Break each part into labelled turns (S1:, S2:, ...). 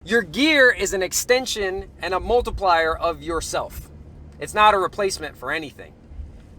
S1: Your gear is an extension and a multiplier of yourself. It's not a replacement for anything.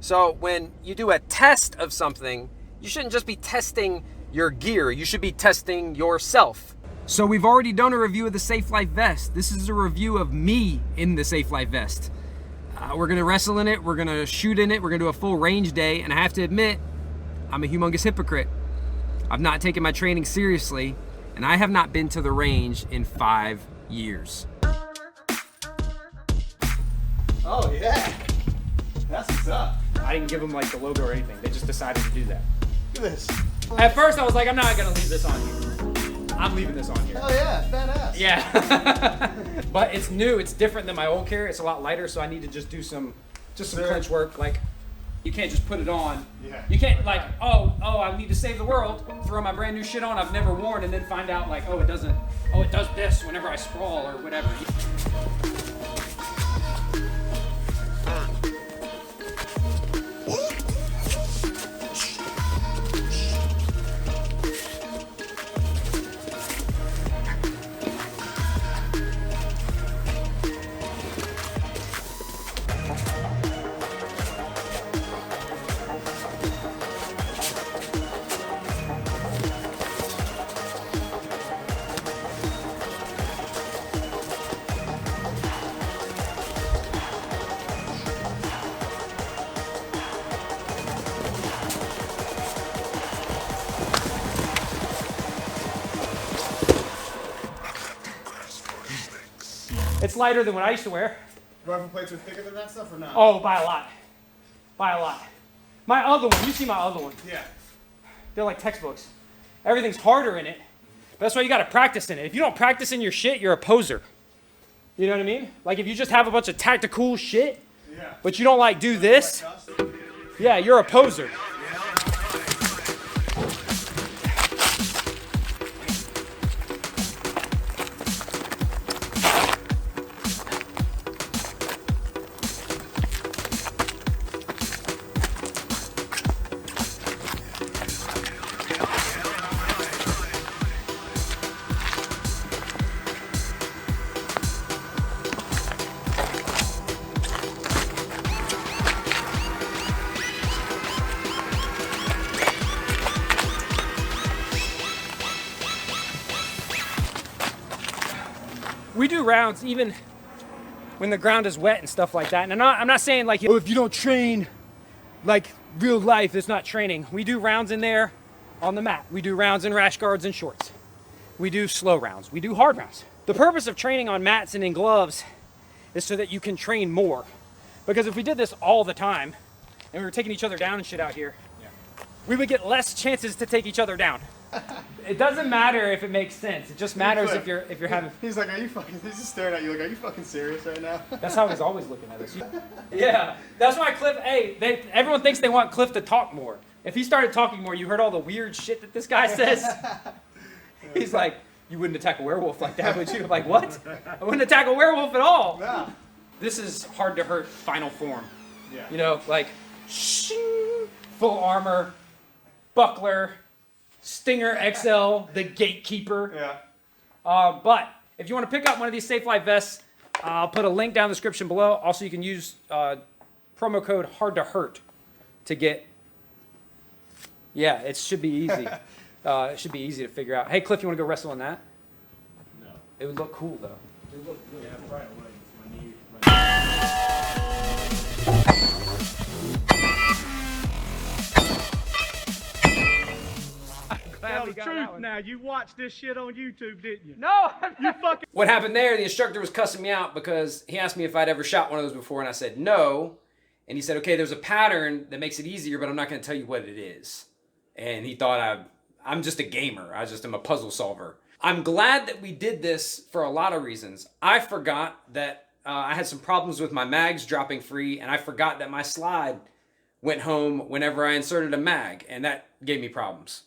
S1: So when you do a test of something, you shouldn't just be testing your gear, you should be testing yourself. So we've already done a review of the Safe Life vest. This is a review of me in the Safe Life vest. We're gonna wrestle in it, we're gonna shoot in it, we're gonna do a full range day, and I have to admit, I'm a humongous hypocrite. I've not taken my training seriously, and I have not been to the range in 5 years.
S2: Oh yeah, that's what's up.
S3: I didn't give them like the logo or anything. They just decided to do that.
S2: Look at this.
S3: At first I was like, I'm not gonna leave this on here. I'm leaving this on here.
S2: Oh yeah, badass.
S3: Yeah. But it's new, it's different than my old gear. It's a lot lighter, so I need to just do some clinch work. Like, you can't just put it on.
S2: Yeah.
S3: You can't like, oh, I need to save the world, throw my brand new shit on I've never worn, and then find out like, it does this whenever I sprawl or whatever. It's lighter than what I used to wear.
S2: Rifle plates are thicker than that stuff or not?
S3: Oh, by a lot. By a lot. My other one, you see my other one.
S2: Yeah.
S3: They're like textbooks. Everything's harder in it. But that's why you gotta practice in it. If you don't practice in your shit, you're a poser. You know what I mean? Like if you just have a bunch of tactical shit,
S2: Yeah.
S3: but you don't like do this, yeah, you're a poser. We do rounds even when the ground is wet and stuff like that. And I'm not saying like, if you don't train like real life, it's not training. We do rounds in there on the mat. We do rounds in rash guards and shorts. We do slow rounds. We do hard rounds. The purpose of training on mats and in gloves is so that you can train more. Because if we did this all the time and we were taking each other down and shit out here, we would get less chances to take each other down. It doesn't matter if it makes sense. It just matters if you're having.
S2: He's like, are you fucking? He's just staring at you like, are you fucking serious right now?
S3: That's how he's always looking at us. Yeah, that's why Cliff. Hey, everyone thinks they want Cliff to talk more. If he started talking more, you heard all the weird shit that this guy says. He's like, you wouldn't attack a werewolf like that, would you? I'm like, what? I wouldn't attack a werewolf at all.
S2: No.
S3: This is hard to hurt final form.
S2: Yeah.
S3: You know, like, shing, full armor, buckler. Stinger XL, the gatekeeper.
S2: Yeah.
S3: But if you want to pick up one of these Safe Life vests, I'll put a link down in the description below. Also, you can use promo code HARD2HURT to get. Yeah, it should be easy. It should be easy to figure out. Hey, Cliff, you want to go wrestle on that?
S4: No.
S3: It would look cool though.
S4: It would look good. Yeah, probably would. My knee.
S3: Tell the truth
S4: Now, you watched this shit on YouTube, didn't you?
S3: No!
S4: You fucking.
S1: What happened there, the instructor was cussing me out because he asked me if I'd ever shot one of those before, and I said no. And he said, okay, there's a pattern that makes it easier, but I'm not going to tell you what it is. And he thought I'm just a gamer. I just am a puzzle solver. I'm glad that we did this for a lot of reasons. I forgot that I had some problems with my mags dropping free, and I forgot that my slide went home whenever I inserted a mag, and that gave me problems.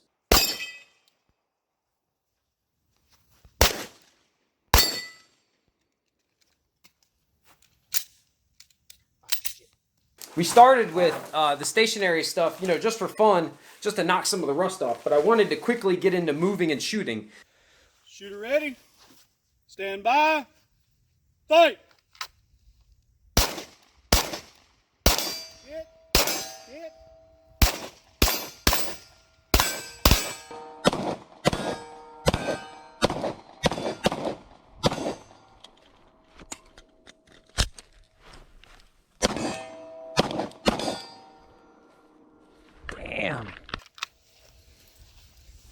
S1: We started with the stationary stuff, you know, just for fun, just to knock some of the rust off. But I wanted to quickly get into moving and shooting.
S4: Shooter ready? Stand by. Fight. Hit. Hit.
S3: Damn.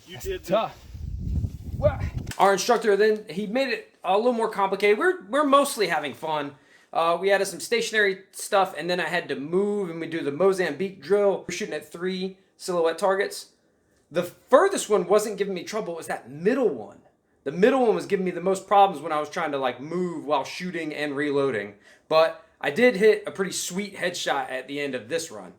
S4: You did
S3: Tough. Well,
S1: Our instructor then he made it a little more complicated. We're mostly having fun. We added some stationary stuff, and then I had to move, and we do the Mozambique drill. We're shooting at 3 silhouette targets. The furthest one wasn't giving me trouble. It was that middle one. The middle one was giving me the most problems when I was trying to like move while shooting and reloading. But I did hit a pretty sweet headshot at the end of this run.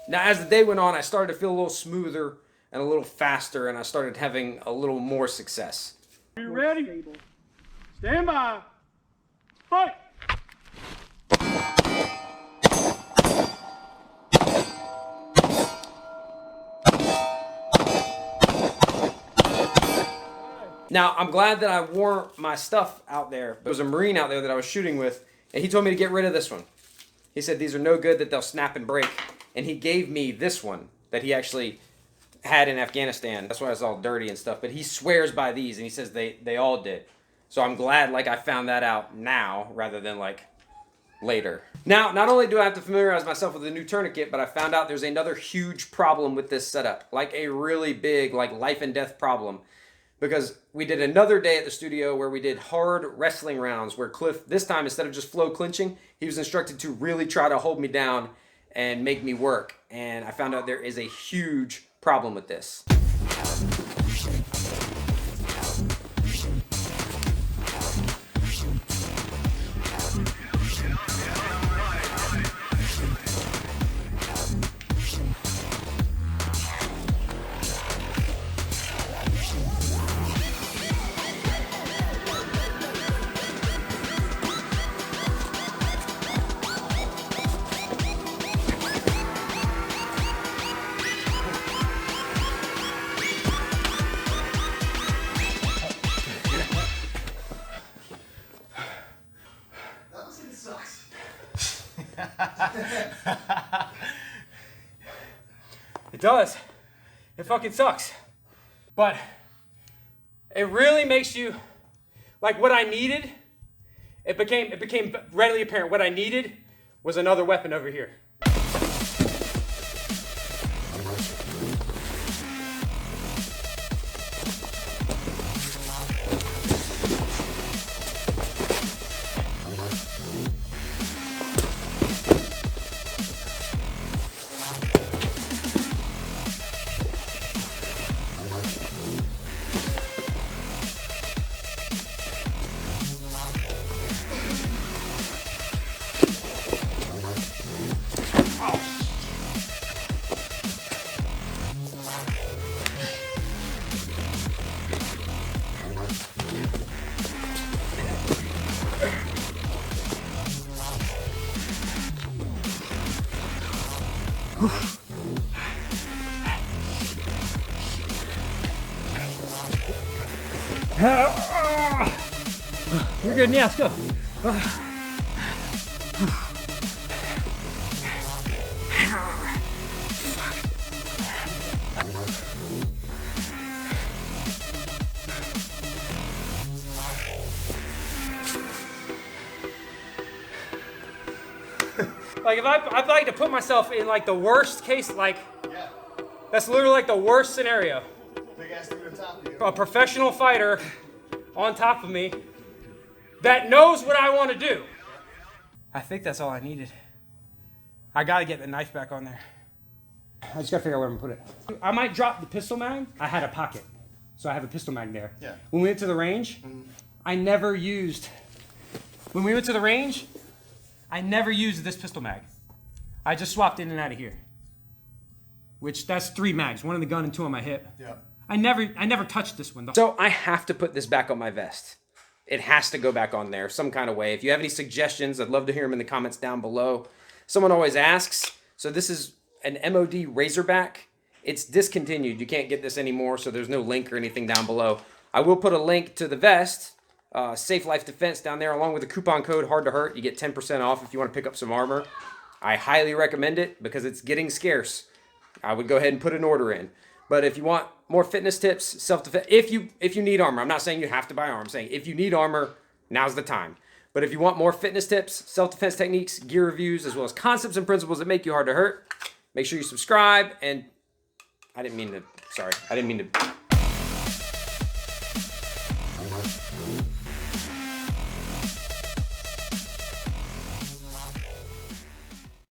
S1: Now, as the day went on, I started to feel a little smoother and a little faster, and I started having a little more success.
S4: You ready? Stand by. Fight.
S1: Now, I'm glad that I wore my stuff out there. There was a Marine out there that I was shooting with, and he told me to get rid of this one. He said these are no good, that they'll snap and break. And he gave me this one that he actually had in Afghanistan. That's why it's all dirty and stuff. But he swears by these, and he says they all did. So I'm glad like I found that out now rather than like later. Now, not only do I have to familiarize myself with the new tourniquet, but I found out there's another huge problem with this setup. Like a really big like life and death problem. Because we did another day at the studio where we did hard wrestling rounds where Cliff, this time instead of just flow clinching, he was instructed to really try to hold me down and make me work. And I found out there is a huge problem with this.
S3: it does. It fucking sucks. But it really makes you, like what I needed, it became readily apparent. What I needed was another weapon over here. You're good, yeah, let's go. Like if I like to put myself in like the worst case, like
S2: Yeah.
S3: that's literally like the worst scenario.
S2: Big ass dude on top of you.
S3: A professional fighter on top of me that knows what I want to do. I think that's all I needed. I gotta get the knife back on there. I just gotta figure out where I'm gonna put it. I might drop the pistol mag. I had a pocket, so I have a pistol mag there.
S2: Yeah.
S3: When we went to the range, I never used this pistol mag. I just swapped in and out of here. which that's 3 mags, 1 in the gun and 2 on my hip.
S2: Yeah.
S3: I never touched this one.
S1: So I have to put this back on my vest. It has to go back on there some kind of way. If you have any suggestions, I'd love to hear them in the comments down below. Someone always asks. So this is an MOD Razorback. It's discontinued. You can't get this anymore, so there's no link or anything down below. I will put a link to the vest, Safe Life Defense, down there, along with the coupon code Hard to Hurt. You get 10% off if you want to pick up some armor. I highly recommend it because it's getting scarce. I would go ahead and put an order in. But if you want more fitness tips, self-defense, if you need armor, I'm not saying you have to buy armor. I'm saying if you need armor, now's the time. But if you want more fitness tips, self-defense techniques, gear reviews, as well as concepts and principles that make you hard to hurt, make sure you subscribe. And I didn't mean to